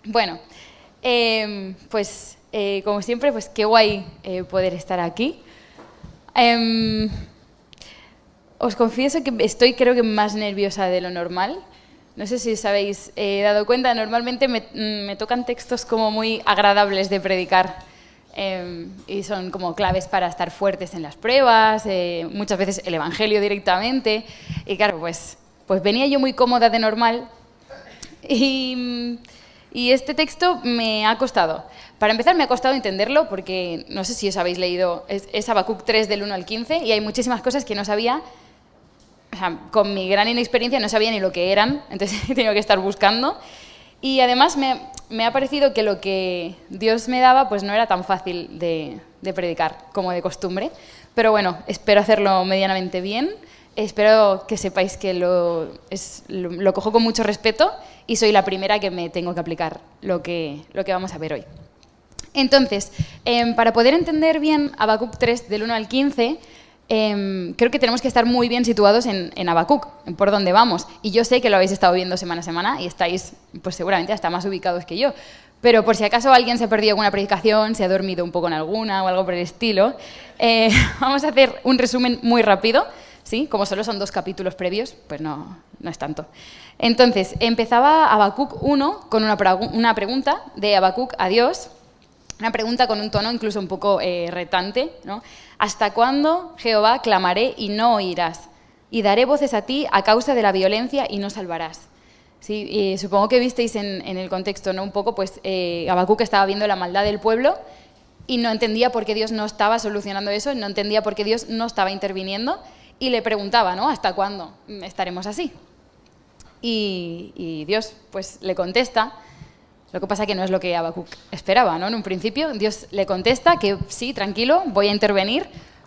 Bueno, como siempre, pues qué guay poder estar aquí. Em, Os confieso que estoy creo que más nerviosa de lo normal. No sé si os habéis dado cuenta, normalmente me tocan textos como muy agradables de predicar y son como claves para estar fuertes en las pruebas, muchas veces el Evangelio directamente. Y claro, pues venía yo muy cómoda de normal y, y este texto me ha costado. Para empezar, me ha costado entenderlo porque no sé si os habéis leído, es Habacuc 3 del 1 al 15 y hay muchísimas cosas que no sabía. O sea, con mi gran inexperiencia no sabía ni lo que eran, entonces he tenido que estar buscando. Y además me ha parecido que lo que Dios me daba pues no era tan fácil de predicar como de costumbre. Pero bueno, espero hacerlo medianamente bien. Espero que sepáis que lo cojo con mucho respeto y soy la primera que me tengo que aplicar lo que vamos a ver hoy. Entonces, para poder entender bien Habacuc 3 del 1 al 15, creo que tenemos que estar muy bien situados en Habacuc, en por dónde vamos. Y yo sé que lo habéis estado viendo semana a semana y estáis, pues seguramente, hasta más ubicados que yo. Pero por si acaso alguien se ha perdido alguna predicación, se ha dormido un poco en alguna o algo por el estilo, vamos a hacer un resumen muy rápido, ¿sí? Como solo son 2 capítulos previos, pues no es tanto. Entonces, empezaba Habacuc 1 con una pregunta de Habacuc a Dios. Una pregunta con un tono incluso un poco retante, ¿no? ¿Hasta cuándo, Jehová, clamaré y no oirás? Y daré voces a ti a causa de la violencia y no salvarás. Sí, y supongo que visteis en el contexto, ¿no? Un poco, pues Habacuc estaba viendo la maldad del pueblo y no entendía por qué Dios no estaba solucionando eso, no entendía por qué Dios no estaba interviniendo y le preguntaba, ¿no? ¿Hasta cuándo estaremos así? Y Dios, pues, le contesta. Lo que pasa que no es lo que Habacuc esperaba, ¿no? En un principio Dios le contesta que sí, tranquilo, voy a intervenir,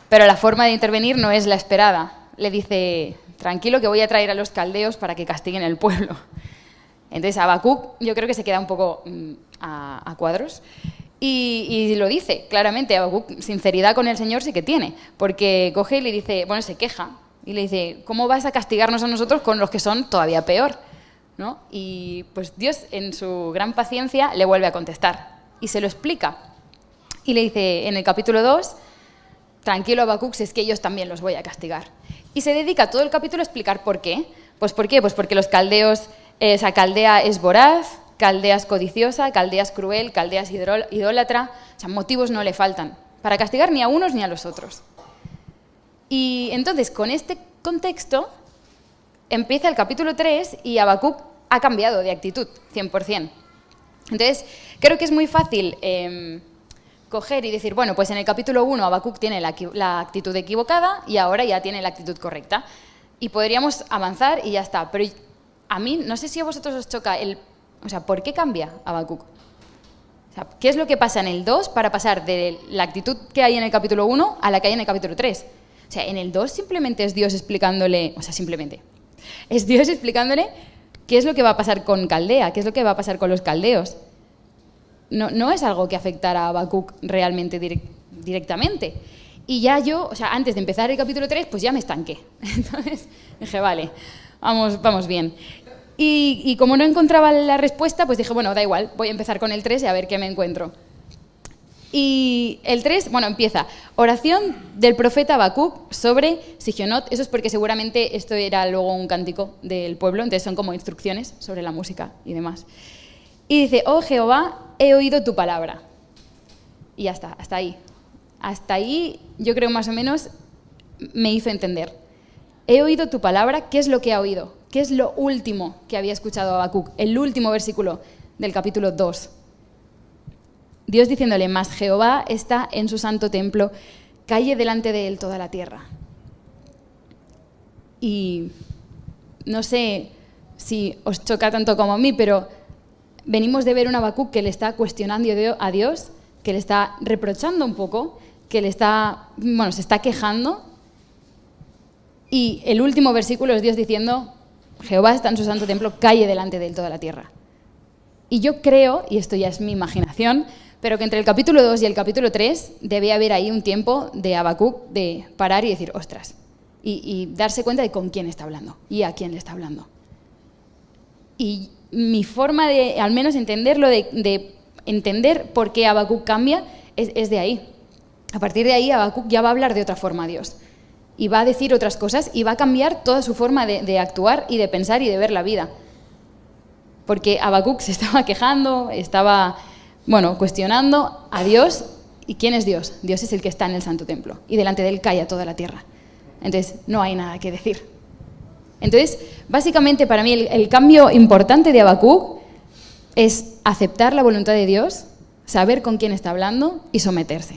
pero la forma de intervenir no es la esperada. Le dice, tranquilo, que voy a traer a los caldeos para que castiguen el pueblo. Entonces Habacuc yo creo que se queda un poco a cuadros y lo dice claramente. Habacuc sinceridad con el Señor sí que tiene, porque coge y le dice, bueno, se queja y le dice, ¿cómo vas a castigarnos a nosotros con los que son todavía peor? ¿No? Y pues Dios, en su gran paciencia, le vuelve a contestar y se lo explica. Y le dice en el capítulo 2, tranquilo Habacuc, si es que ellos también los voy a castigar. Y se dedica todo el capítulo a explicar por qué. Pues ¿por qué? Pues porque los caldeos, Caldea es voraz, Caldea es codiciosa, Caldea es cruel, Caldea es idólatra. O sea, motivos no le faltan para castigar ni a unos ni a los otros. Y entonces, con este contexto, empieza el capítulo 3 y Habacuc ha cambiado de actitud, 100%. Entonces, creo que es muy fácil coger y decir, bueno, pues en el capítulo 1 Habacuc tiene la actitud equivocada y ahora ya tiene la actitud correcta. Y podríamos avanzar y ya está. Pero a mí, no sé si a vosotros os choca o sea, ¿por qué cambia Habacuc? O sea, ¿qué es lo que pasa en el 2 para pasar de la actitud que hay en el capítulo 1 a la que hay en el capítulo 3? O sea, en el 2 simplemente es Dios explicándole, o sea, simplemente es Dios explicándole qué es lo que va a pasar con Caldea, qué es lo que va a pasar con los caldeos. No es algo que afectara a Habacuc realmente directamente. Y ya yo, o sea, antes de empezar el capítulo 3, pues ya me estanqué. Entonces dije, vale, vamos bien. Y como no encontraba la respuesta, pues dije, bueno, da igual, voy a empezar con el 3 y a ver qué me encuentro. Y el 3, bueno, empieza. Oración del profeta Habacuc sobre Sigionot. Eso es porque seguramente esto era luego un cántico del pueblo, entonces son como instrucciones sobre la música y demás. Y dice, oh Jehová, he oído tu palabra. Y ya está, hasta ahí. Hasta ahí yo creo más o menos me hizo entender. He oído tu palabra, ¿qué es lo que ha oído? ¿Qué es lo último que había escuchado Habacuc? El último versículo del capítulo 2. Dios diciéndole, mas Jehová está en su santo templo, calle delante de él toda la tierra. Y no sé si os choca tanto como a mí, pero venimos de ver un Habacuc que le está cuestionando a Dios, que le está reprochando un poco, que se está quejando. Y el último versículo es Dios diciendo, Jehová está en su santo templo, calle delante de él toda la tierra. Y yo creo, y esto ya es mi imaginación, pero que entre el capítulo 2 y el capítulo 3 debe haber ahí un tiempo de Habacuc de parar y decir, ostras, y darse cuenta de con quién está hablando y a quién le está hablando. Y mi forma de, al menos entenderlo, de entender por qué Habacuc cambia, es de ahí. A partir de ahí, Habacuc ya va a hablar de otra forma a Dios. Y va a decir otras cosas y va a cambiar toda su forma de actuar y de pensar y de ver la vida. Porque Habacuc se estaba quejando, estaba, cuestionando a Dios. ¿Y quién es Dios? Dios es el que está en el santo templo. Y delante de él calla toda la tierra. Entonces, no hay nada que decir. Entonces, básicamente para mí el cambio importante de Habacuc es aceptar la voluntad de Dios, saber con quién está hablando y someterse.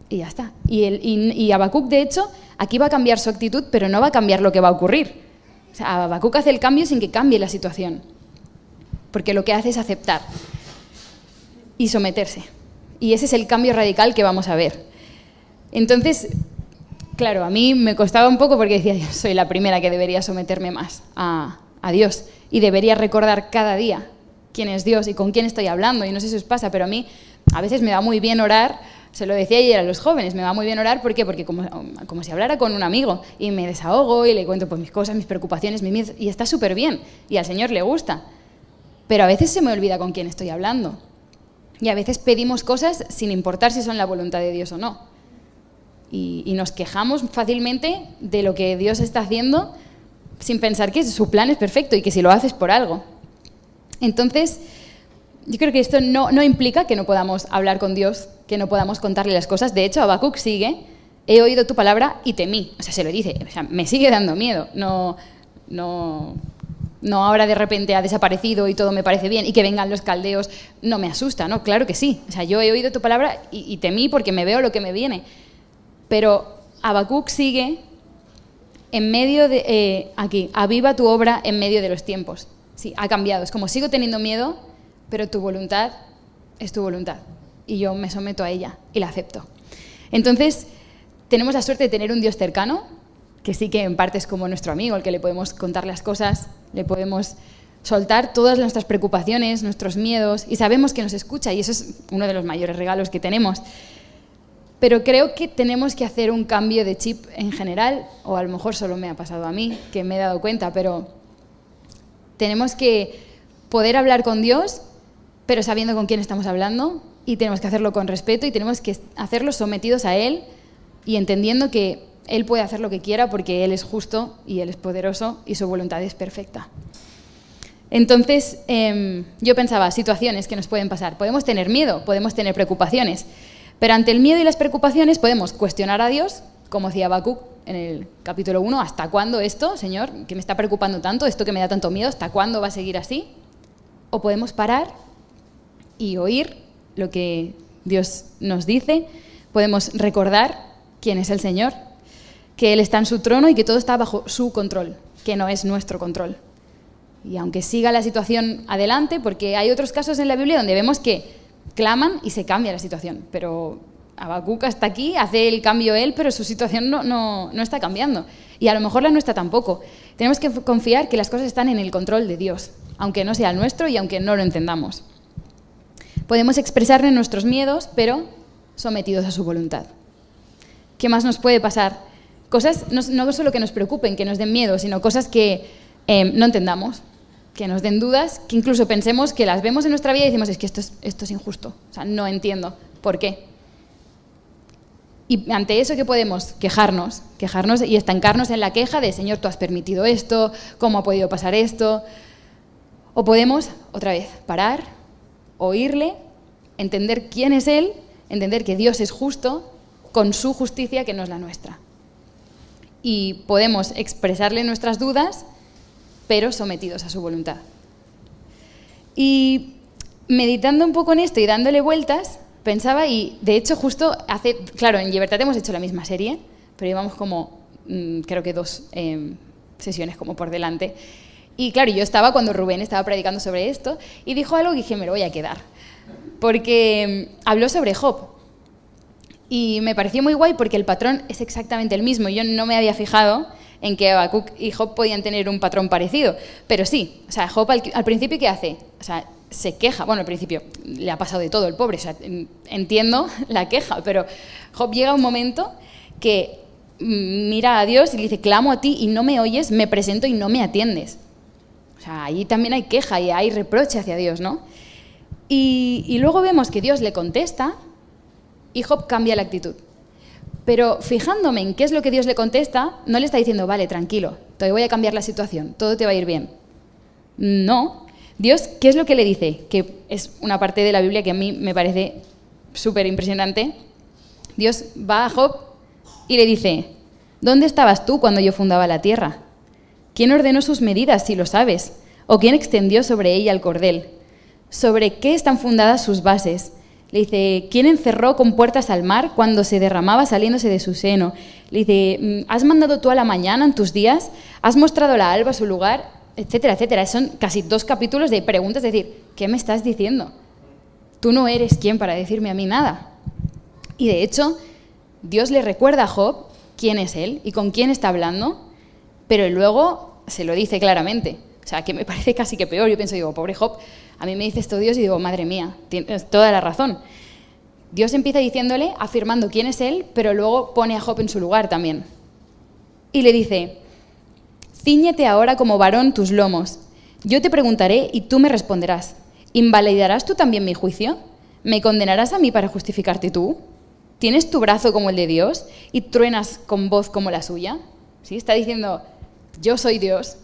Y ya está. Y Habacuc, de hecho, aquí va a cambiar su actitud, pero no va a cambiar lo que va a ocurrir. O sea, Habacuc hace el cambio sin que cambie la situación. Porque lo que hace es aceptar y someterse. Y ese es el cambio radical que vamos a ver. Entonces, claro, a mí me costaba un poco porque decía, yo soy la primera que debería someterme más a Dios. Y debería recordar cada día quién es Dios y con quién estoy hablando. Y no sé si os pasa, pero a mí a veces me va muy bien orar. Se lo decía ayer a los jóvenes, me va muy bien orar. ¿Por qué? Porque como si hablara con un amigo y me desahogo y le cuento pues, mis cosas, mis preocupaciones, mis miedos, y está súper bien. Y al Señor le gusta. Pero a veces se me olvida con quién estoy hablando. Y a veces pedimos cosas sin importar si son la voluntad de Dios o no. Y nos quejamos fácilmente de lo que Dios está haciendo sin pensar que su plan es perfecto y que si lo haces por algo. Entonces, yo creo que esto no implica que no podamos hablar con Dios, que no podamos contarle las cosas. De hecho, Habacuc sigue, he oído tu palabra y temí. O sea, se lo dice, me sigue dando miedo. No ahora de repente ha desaparecido y todo me parece bien y que vengan los caldeos, no me asusta, ¿no? Claro que sí. O sea, yo he oído tu palabra y temí porque me veo lo que me viene. Pero Habacuc sigue en medio de... aquí, aviva tu obra en medio de los tiempos. Sí, ha cambiado. Es como sigo teniendo miedo, pero tu voluntad es tu voluntad. Y yo me someto a ella y la acepto. Entonces, tenemos la suerte de tener un Dios cercano, que sí que en parte es como nuestro amigo, al que le podemos contar las cosas, le podemos soltar todas nuestras preocupaciones, nuestros miedos, y sabemos que nos escucha, y eso es uno de los mayores regalos que tenemos. Pero creo que tenemos que hacer un cambio de chip en general, o a lo mejor solo me ha pasado a mí, que me he dado cuenta, pero tenemos que poder hablar con Dios, pero sabiendo con quién estamos hablando, y tenemos que hacerlo con respeto, y tenemos que hacerlo sometidos a Él, y entendiendo que Él puede hacer lo que quiera porque Él es justo y Él es poderoso y su voluntad es perfecta. Entonces, yo pensaba, situaciones que nos pueden pasar. Podemos tener miedo, podemos tener preocupaciones, pero ante el miedo y las preocupaciones podemos cuestionar a Dios, como decía Habacuc en el capítulo 1, ¿hasta cuándo esto, Señor, que me está preocupando tanto, esto que me da tanto miedo, hasta cuándo va a seguir así? O podemos parar y oír lo que Dios nos dice, podemos recordar quién es el Señor, que Él está en su trono y que todo está bajo su control, que no es nuestro control. Y aunque siga la situación adelante, porque hay otros casos en la Biblia donde vemos que claman y se cambia la situación, pero Habacuc está aquí, hace el cambio él, pero su situación no está cambiando. Y a lo mejor la nuestra tampoco. Tenemos que confiar que las cosas están en el control de Dios, aunque no sea el nuestro y aunque no lo entendamos. Podemos expresarle nuestros miedos, pero sometidos a su voluntad. ¿Qué más nos puede pasar? Cosas no solo que nos preocupen, que nos den miedo, sino cosas que no entendamos, que nos den dudas, que incluso pensemos que las vemos en nuestra vida y decimos, es que esto es injusto, o sea, no entiendo por qué. Y ante eso, ¿qué podemos? Quejarnos y estancarnos en la queja de, Señor, tú has permitido esto, ¿cómo ha podido pasar esto? O podemos, otra vez, parar, oírle, entender quién es Él, entender que Dios es justo, con su justicia que no es la nuestra. Y podemos expresarle nuestras dudas, pero sometidos a su voluntad. Y meditando un poco en esto y dándole vueltas, pensaba, y de hecho justo claro, en Libertad hemos hecho la misma serie, pero llevamos como, creo que 2 sesiones como por delante. Y claro, yo estaba cuando Rubén estaba predicando sobre esto, y dijo algo y dije, me lo voy a quedar. Porque habló sobre Job. Y me pareció muy guay porque el patrón es exactamente el mismo. Yo no me había fijado en que Habacuc y Job podían tener un patrón parecido. Pero sí, o sea, Job al principio, ¿qué hace? O sea, se queja. Bueno, al principio le ha pasado de todo el pobre. O sea, entiendo la queja, pero Job llega a un momento que mira a Dios y le dice, clamo a ti y no me oyes, me presento y no me atiendes. O sea, ahí también hay queja y hay reproche hacia Dios, ¿no? Y luego vemos que Dios le contesta y Job cambia la actitud. Pero fijándome en qué es lo que Dios le contesta, no le está diciendo, vale, tranquilo, te voy a cambiar la situación, todo te va a ir bien. No. Dios, ¿qué es lo que le dice? Que es una parte de la Biblia que a mí me parece súper impresionante. Dios va a Job y le dice, ¿dónde estabas tú cuando yo fundaba la tierra? ¿Quién ordenó sus medidas, si lo sabes? ¿O quién extendió sobre ella el cordel? ¿Sobre qué están fundadas sus bases? Le dice, ¿quién encerró con puertas al mar cuando se derramaba saliéndose de su seno? Le dice, ¿has mandado tú a la mañana en tus días? ¿Has mostrado la alba su lugar? Etcétera, etcétera. Son casi 2 capítulos de preguntas, es decir, ¿qué me estás diciendo? Tú no eres quien para decirme a mí nada. Y de hecho, Dios le recuerda a Job quién es él y con quién está hablando, pero luego se lo dice claramente. O sea, que me parece casi que peor. Yo pienso, digo, pobre Job, a mí me dice esto Dios y digo, madre mía, tienes toda la razón. Dios empieza diciéndole, afirmando quién es él, pero luego pone a Job en su lugar también. Y le dice, cíñete ahora como varón tus lomos. Yo te preguntaré y tú me responderás. ¿Invalidarás tú también mi juicio? ¿Me condenarás a mí para justificarte tú? ¿Tienes tu brazo como el de Dios y truenas con voz como la suya? ¿Sí? Está diciendo, yo soy Dios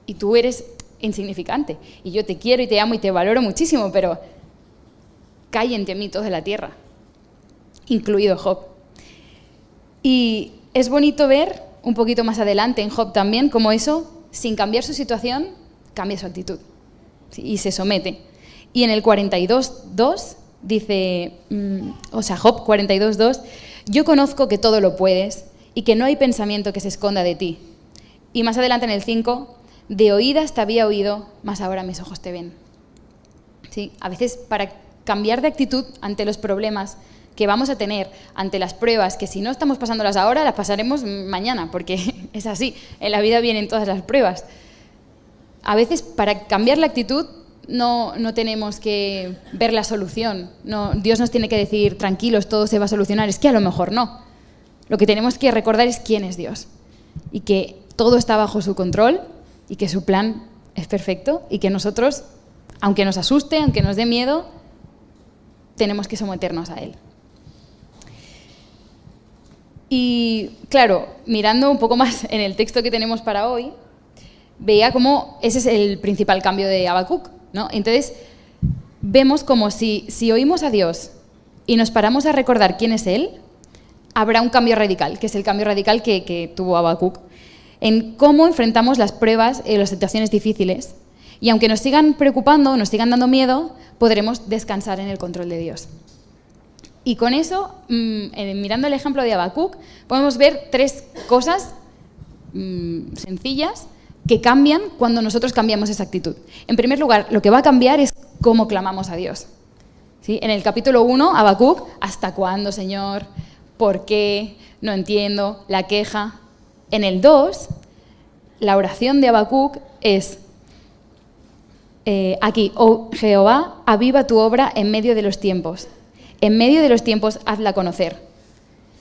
y tú eres insignificante. Y yo te quiero y te amo y te valoro muchísimo, pero callen de mí toda la tierra, incluido Job. Y es bonito ver un poquito más adelante en Job también cómo eso, sin cambiar su situación, cambia su actitud, ¿sí? Y se somete. Y en el 42.2 dice, Job 42.2, yo conozco que todo lo puedes y que no hay pensamiento que se esconda de ti. Y más adelante en el 5, de oídas te había oído, mas ahora mis ojos te ven. ¿Sí? A veces para cambiar de actitud ante los problemas que vamos a tener, ante las pruebas, que si no estamos pasándolas ahora, las pasaremos mañana, porque es así, en la vida vienen todas las pruebas. A veces para cambiar la actitud no tenemos que ver la solución, no, Dios nos tiene que decir, tranquilos, todo se va a solucionar, es que a lo mejor no. Lo que tenemos que recordar es quién es Dios y que todo está bajo su control y que su plan es perfecto y que nosotros, aunque nos asuste, aunque nos dé miedo, tenemos que someternos a Él. Y claro, mirando un poco más en el texto que tenemos para hoy, veía cómo ese es el principal cambio de Habacuc, ¿no? Entonces, vemos como si oímos a Dios y nos paramos a recordar quién es Él, habrá un cambio radical, que es el cambio radical que tuvo Habacuc, en cómo enfrentamos las pruebas y las situaciones difíciles. Y aunque nos sigan preocupando, nos sigan dando miedo, podremos descansar en el control de Dios. Y con eso, mirando el ejemplo de Habacuc, podemos ver 3 cosas sencillas que cambian cuando nosotros cambiamos esa actitud. En primer lugar, lo que va a cambiar es cómo clamamos a Dios. ¿Sí? En el capítulo 1, Habacuc, ¿hasta cuándo, Señor? ¿Por qué? No entiendo. La queja. En el 2, la oración de Habacuc es aquí, oh Jehová, aviva tu obra en medio de los tiempos. En medio de los tiempos, hazla conocer.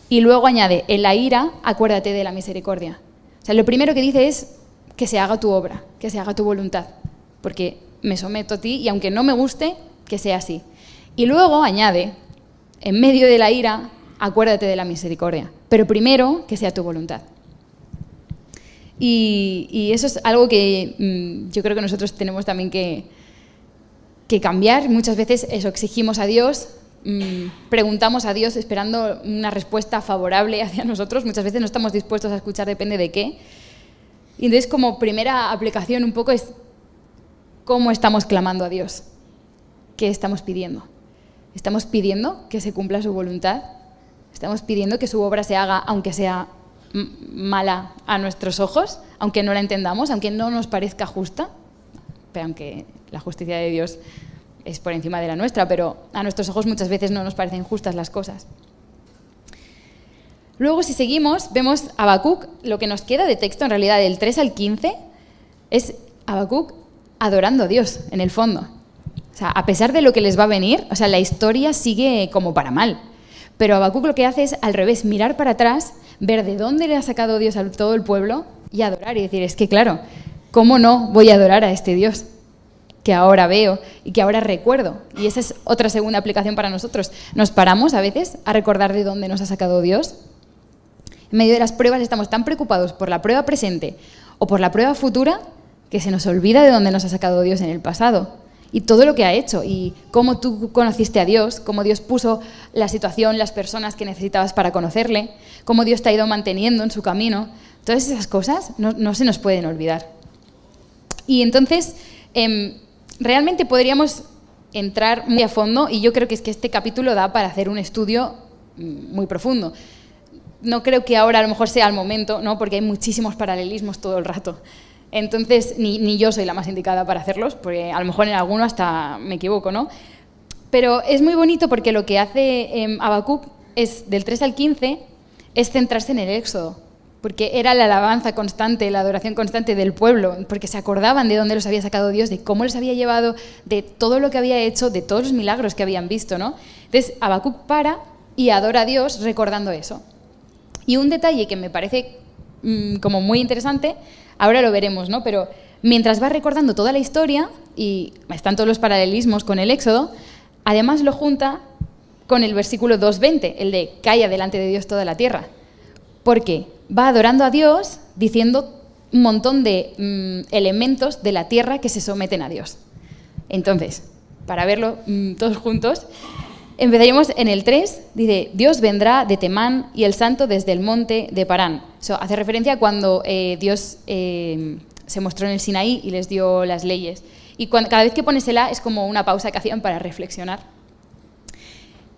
Y luego añade, en la ira, acuérdate de la misericordia. O sea, lo primero que dice es que se haga tu obra, que se haga tu voluntad, porque me someto a ti y aunque no me guste, que sea así. Y luego añade, en medio de la ira, acuérdate de la misericordia, pero primero que sea tu voluntad. Y eso es algo que yo creo que nosotros tenemos también que cambiar. Muchas veces eso exigimos a Dios, preguntamos a Dios esperando una respuesta favorable hacia nosotros. Muchas veces no estamos dispuestos a escuchar, depende de qué. Y entonces, como primera aplicación un poco es cómo estamos clamando a Dios. ¿Qué estamos pidiendo? ¿Estamos pidiendo que se cumpla su voluntad? ¿Estamos pidiendo que su obra se haga aunque sea mala a nuestros ojos, aunque no la entendamos, aunque no nos parezca justa? Pero aunque la justicia de Dios es por encima de la nuestra, pero a nuestros ojos muchas veces no nos parecen justas las cosas. Luego, si seguimos, vemos Habacuc, lo que nos queda de texto, en realidad, del 3 al 15, es Habacuc adorando a Dios, en el fondo. O sea, a pesar de lo que les va a venir, o sea, la historia sigue como para mal. Pero Habacuc lo que hace es, al revés, mirar para atrás, ver de dónde le ha sacado Dios a todo el pueblo y adorar y decir, es que claro, ¿cómo no voy a adorar a este Dios que ahora veo y que ahora recuerdo? Y esa es otra segunda aplicación para nosotros. ¿Nos paramos a veces a recordar de dónde nos ha sacado Dios? En medio de las pruebas estamos tan preocupados por la prueba presente o por la prueba futura que se nos olvida de dónde nos ha sacado Dios en el pasado y todo lo que ha hecho y cómo tú conociste a Dios, cómo Dios puso la situación, las personas que necesitabas para conocerle, cómo Dios te ha ido manteniendo en su camino. Todas esas cosas no se nos pueden olvidar. Y entonces, realmente podríamos entrar muy a fondo y yo creo que es que este capítulo da para hacer un estudio muy profundo. No creo que ahora a lo mejor sea el momento, ¿no? Porque hay muchísimos paralelismos todo el rato. Entonces, ni yo soy la más indicada para hacerlos, porque a lo mejor en alguno hasta me equivoco, ¿no? Pero es muy bonito porque lo que hace Habacuc es, del 3 al 15, es centrarse en el Éxodo, porque era la alabanza constante, la adoración constante del pueblo, porque se acordaban de dónde los había sacado Dios, de cómo les había llevado, de todo lo que había hecho, de todos los milagros que habían visto, ¿no? Entonces, Habacuc para y adora a Dios recordando eso. Y un detalle que me parece como muy interesante, ahora lo veremos, ¿no? Pero mientras va recordando toda la historia, y están todos los paralelismos con el Éxodo, además lo junta con el versículo 2:20, el de «Calla delante de Dios toda la tierra». ¿Por qué? Va adorando a Dios diciendo un montón de elementos de la tierra que se someten a Dios. Entonces, para verlo todos juntos, empezaríamos en el 3, dice, Dios vendrá de Temán y el santo desde el monte de Parán. Eso hace referencia a cuando Dios se mostró en el Sinaí y les dio las leyes. Y cada vez que pones el A es como una pausa que hacían para reflexionar.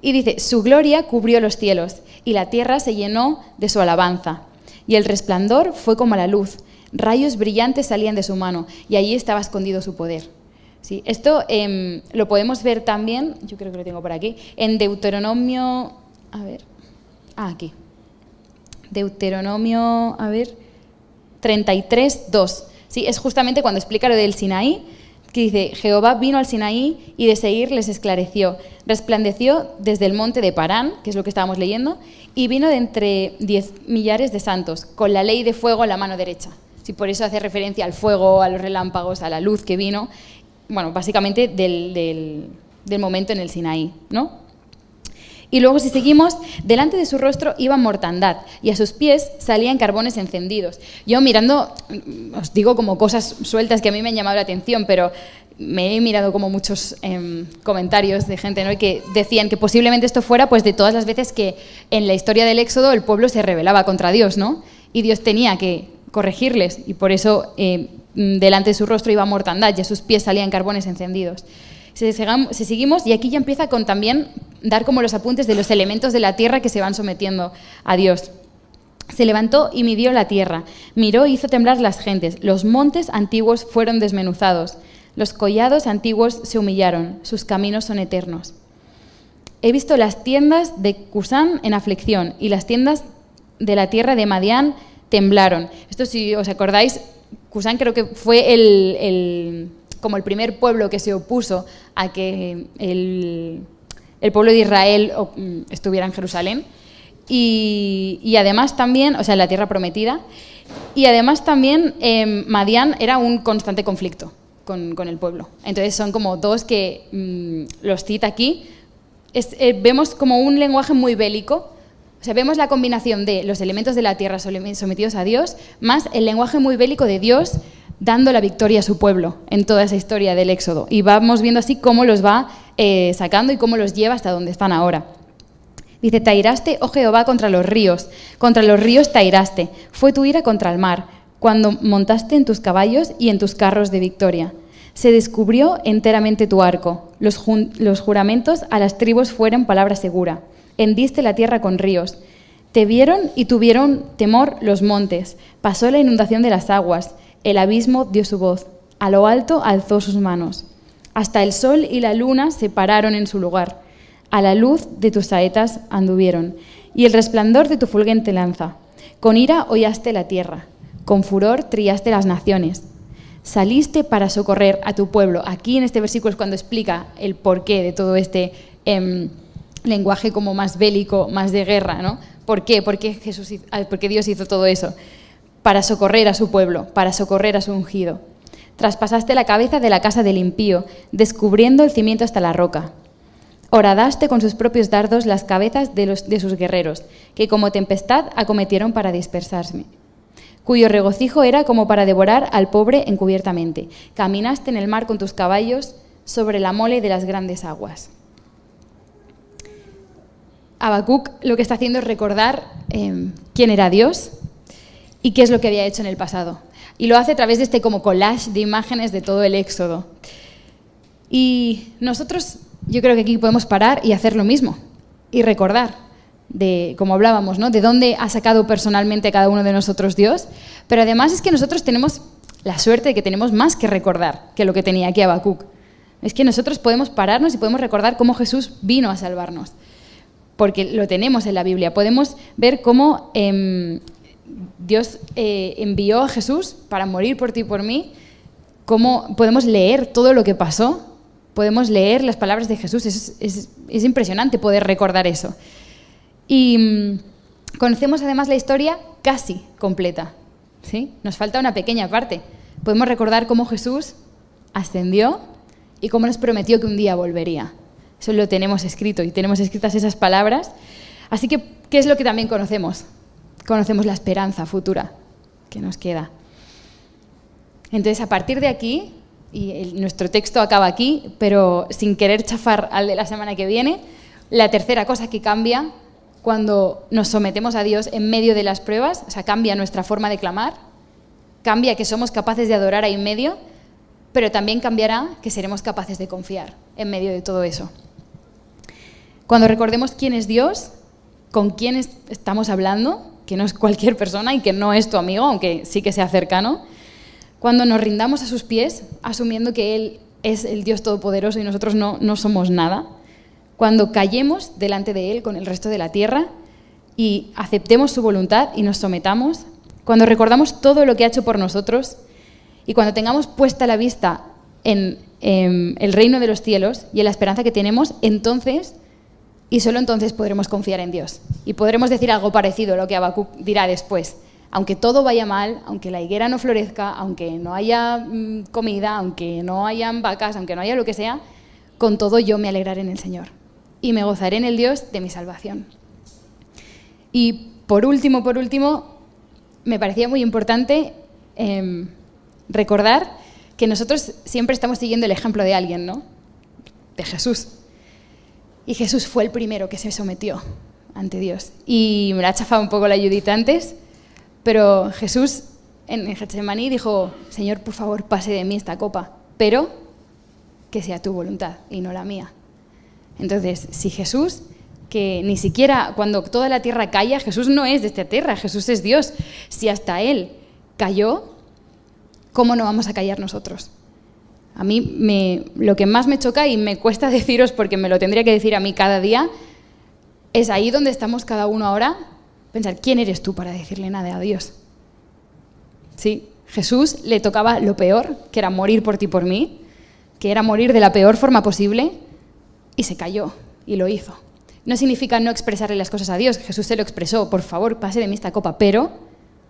Y dice, su gloria cubrió los cielos y la tierra se llenó de su alabanza. Y el resplandor fue como la luz, rayos brillantes salían de su mano y allí estaba escondido su poder. Sí, esto lo podemos ver también, yo creo que lo tengo por aquí, en Deuteronomio, aquí. Deuteronomio, 33:2. Sí, es justamente cuando explica lo del Sinaí, que dice, Jehová vino al Sinaí y de Seir les esclareció, resplandeció desde el monte de Parán, que es lo que estábamos leyendo, y vino de entre 10 millares de santos, con la ley de fuego a la mano derecha. Sí, por eso hace referencia al fuego, a los relámpagos, a la luz que vino, bueno, básicamente del momento en el Sinaí, ¿no? Y luego, si seguimos, delante de su rostro iba mortandad y a sus pies salían carbones encendidos. Yo mirando, os digo como cosas sueltas que a mí me han llamado la atención, pero me he mirado como muchos comentarios de gente, ¿no? Que decían que posiblemente esto fuera pues de todas las veces que en la historia del Éxodo el pueblo se rebelaba contra Dios, ¿no? Y Dios tenía que corregirles y por eso delante de su rostro iba mortandad y a sus pies salían carbones encendidos. Si seguimos, y aquí ya empieza con también dar como los apuntes de los elementos de la tierra que se van sometiendo a Dios. Se levantó y midió la tierra, miró y hizo temblar las gentes, los montes antiguos fueron desmenuzados, los collados antiguos se humillaron, sus caminos son eternos. He visto las tiendas de Cusán en aflicción y las tiendas de la tierra de Madián temblaron. Esto, si os acordáis, Cusán creo que fue como el primer pueblo que se opuso a que el pueblo de Israel estuviera en Jerusalén. Y además también, o sea, en la tierra prometida, y además también Madián era un constante conflicto con el pueblo. Entonces son como dos que los cita aquí. Vemos como un lenguaje muy bélico. O sea, vemos la combinación de los elementos de la tierra sometidos a Dios, más el lenguaje muy bélico de Dios dando la victoria a su pueblo en toda esa historia del Éxodo. Y vamos viendo así cómo los va sacando y cómo los lleva hasta donde están ahora. Dice, te airaste, oh Jehová, contra los ríos te airaste. Fue tu ira contra el mar, cuando montaste en tus caballos y en tus carros de victoria. Se descubrió enteramente tu arco. Los juramentos a las tribus fueron palabra segura. Hendiste la tierra con ríos. Te vieron y tuvieron temor los montes. Pasó la inundación de las aguas. El abismo dio su voz. A lo alto alzó sus manos. Hasta el sol y la luna se pararon en su lugar. A la luz de tus saetas anduvieron. Y el resplandor de tu fulgente lanza. Con ira hollaste la tierra. Con furor trillaste las naciones. Saliste para socorrer a tu pueblo. Aquí en este versículo es cuando explica el porqué de todo este lenguaje como más bélico, más de guerra, ¿no? ¿Por qué? ¿Por qué Dios hizo todo eso? para socorrer a su pueblo, para socorrer a su ungido. Traspasaste la cabeza de la casa del impío, descubriendo el cimiento hasta la roca. Horadaste con sus propios dardos las cabezas de sus guerreros, que como tempestad acometieron para dispersarme, cuyo regocijo era como para devorar al pobre encubiertamente. Caminaste en el mar con tus caballos sobre la mole de las grandes aguas. Habacuc lo que está haciendo es recordar quién era Dios y qué es lo que había hecho en el pasado. Y lo hace a través de este como collage de imágenes de todo el Éxodo. Y nosotros, yo creo que aquí podemos parar y hacer lo mismo. Y recordar, como hablábamos, ¿no? De dónde ha sacado personalmente cada uno de nosotros Dios. Pero además es que nosotros tenemos la suerte de que tenemos más que recordar que lo que tenía aquí Habacuc. Es que nosotros podemos pararnos y podemos recordar cómo Jesús vino a salvarnos. Porque lo tenemos en la Biblia. Podemos ver cómo Dios envió a Jesús para morir por ti y por mí. Cómo podemos leer todo lo que pasó. Podemos leer las palabras de Jesús. Es impresionante poder recordar eso. Y conocemos además la historia casi completa, ¿sí? Nos falta una pequeña parte. Podemos recordar cómo Jesús ascendió y cómo nos prometió que un día volvería. Eso lo tenemos escrito y tenemos escritas esas palabras. Así que, ¿qué es lo que también conocemos? Conocemos la esperanza futura que nos queda. Entonces, a partir de aquí, y nuestro texto acaba aquí, pero sin querer chafar al de la semana que viene, la tercera cosa que cambia cuando nos sometemos a Dios en medio de las pruebas, o sea, cambia nuestra forma de clamar, cambia que somos capaces de adorar ahí en medio, pero también cambiará que seremos capaces de confiar en medio de todo eso. Cuando recordemos quién es Dios, con quién estamos hablando, que no es cualquier persona y que no es tu amigo, aunque sí que sea cercano, cuando nos rindamos a sus pies, asumiendo que Él es el Dios Todopoderoso y nosotros no somos nada, cuando callemos delante de Él con el resto de la tierra y aceptemos su voluntad y nos sometamos, cuando recordamos todo lo que ha hecho por nosotros y cuando tengamos puesta la vista en el reino de los cielos y en la esperanza que tenemos, entonces, y solo entonces podremos confiar en Dios. Y podremos decir algo parecido a lo que Habacuc dirá después. Aunque todo vaya mal, aunque la higuera no florezca, aunque no haya comida, aunque no hayan vacas, aunque no haya lo que sea, con todo yo me alegraré en el Señor y me gozaré en el Dios de mi salvación. Y por último, me parecía muy importante recordar que nosotros siempre estamos siguiendo el ejemplo de alguien, ¿no? De Jesús. Y Jesús fue el primero que se sometió ante Dios. Y me la ha chafado un poco la Judith antes, pero Jesús en Getsemaní dijo: Señor, por favor, pase de mí esta copa, pero que sea tu voluntad y no la mía. Entonces, si Jesús, que ni siquiera cuando toda la tierra calla, Jesús no es de esta tierra, Jesús es Dios. Si hasta Él calló, ¿cómo no vamos a callar nosotros? A mí lo que más me choca y me cuesta deciros, porque me lo tendría que decir a mí cada día, es ahí donde estamos cada uno ahora, pensar, ¿quién eres tú para decirle nada a Dios? Sí, Jesús le tocaba lo peor, que era morir por ti y por mí, que era morir de la peor forma posible, y se calló y lo hizo. No significa no expresarle las cosas a Dios, Jesús se lo expresó: por favor, pase de mí esta copa, pero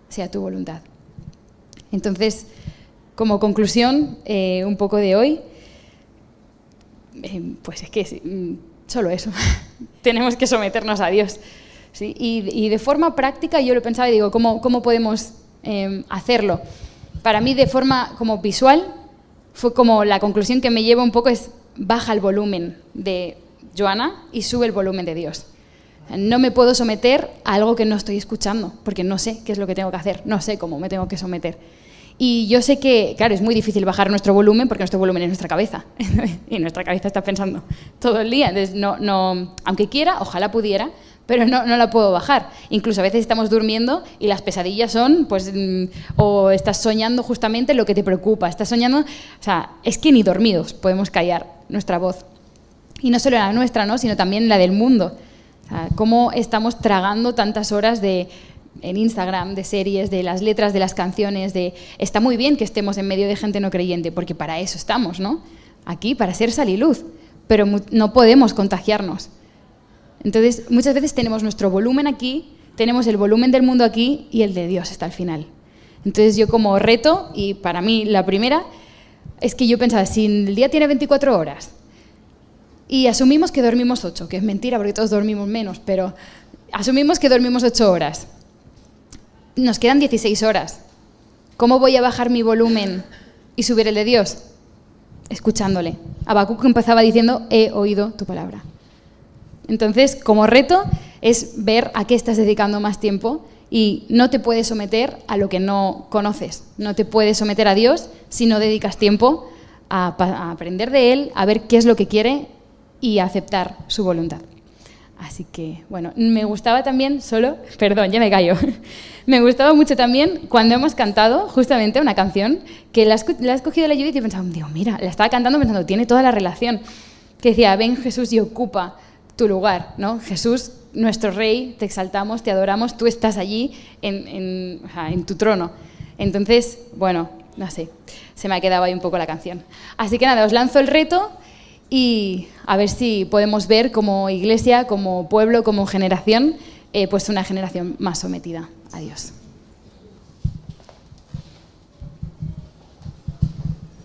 sea tu voluntad. Entonces, como conclusión, un poco de hoy, pues es que solo eso, tenemos que someternos a Dios. ¿Sí? Y de forma práctica yo lo pensaba y digo, ¿cómo podemos hacerlo? Para mí, de forma como visual, fue como la conclusión que me lleva un poco es: baja el volumen de Joana y sube el volumen de Dios. No me puedo someter a algo que no estoy escuchando, porque no sé qué es lo que tengo que hacer, no sé cómo me tengo que someter. Y yo sé que, claro, es muy difícil bajar nuestro volumen porque nuestro volumen es nuestra cabeza. Y nuestra cabeza está pensando todo el día. Entonces, no, aunque quiera, ojalá pudiera, pero no la puedo bajar. Incluso a veces estamos durmiendo y las pesadillas son, pues, o estás soñando justamente lo que te preocupa. Estás soñando, o sea, es que ni dormidos podemos callar nuestra voz. Y no solo la nuestra, ¿no?, sino también la del mundo. O sea, cómo estamos tragando tantas horas en Instagram, de series, de las letras de las canciones, está muy bien que estemos en medio de gente no creyente, porque para eso estamos, ¿no? Aquí, para ser sal y luz, pero no podemos contagiarnos. Entonces, muchas veces tenemos nuestro volumen aquí, tenemos el volumen del mundo aquí y el de Dios está al final. Entonces yo como reto, y para mí la primera, es que yo pensaba, si el día tiene 24 horas y asumimos que dormimos 8, que es mentira porque todos dormimos menos, pero asumimos que dormimos 8 horas, nos quedan 16 horas. ¿Cómo voy a bajar mi volumen y subir el de Dios? Escuchándole. Habacuc empezaba diciendo, he oído tu palabra. Entonces, como reto, es ver a qué estás dedicando más tiempo y no te puedes someter a lo que no conoces. No te puedes someter a Dios si no dedicas tiempo a aprender de Él, a ver qué es lo que quiere y a aceptar su voluntad. Así que, bueno, me gustaba también perdón, ya me callo. Me gustaba mucho también cuando hemos cantado justamente una canción que la has cogido la Judith y pensaba, Dios, mira, la estaba cantando pensando, tiene toda la relación. Que decía, ven Jesús y ocupa tu lugar, ¿no? Jesús, nuestro Rey, te exaltamos, te adoramos, tú estás allí en tu trono. Entonces, bueno, no sé, se me ha quedado ahí un poco la canción. Así que nada, os lanzo el reto y a ver si podemos ver como iglesia, como pueblo, como generación, pues una generación más sometida a Dios.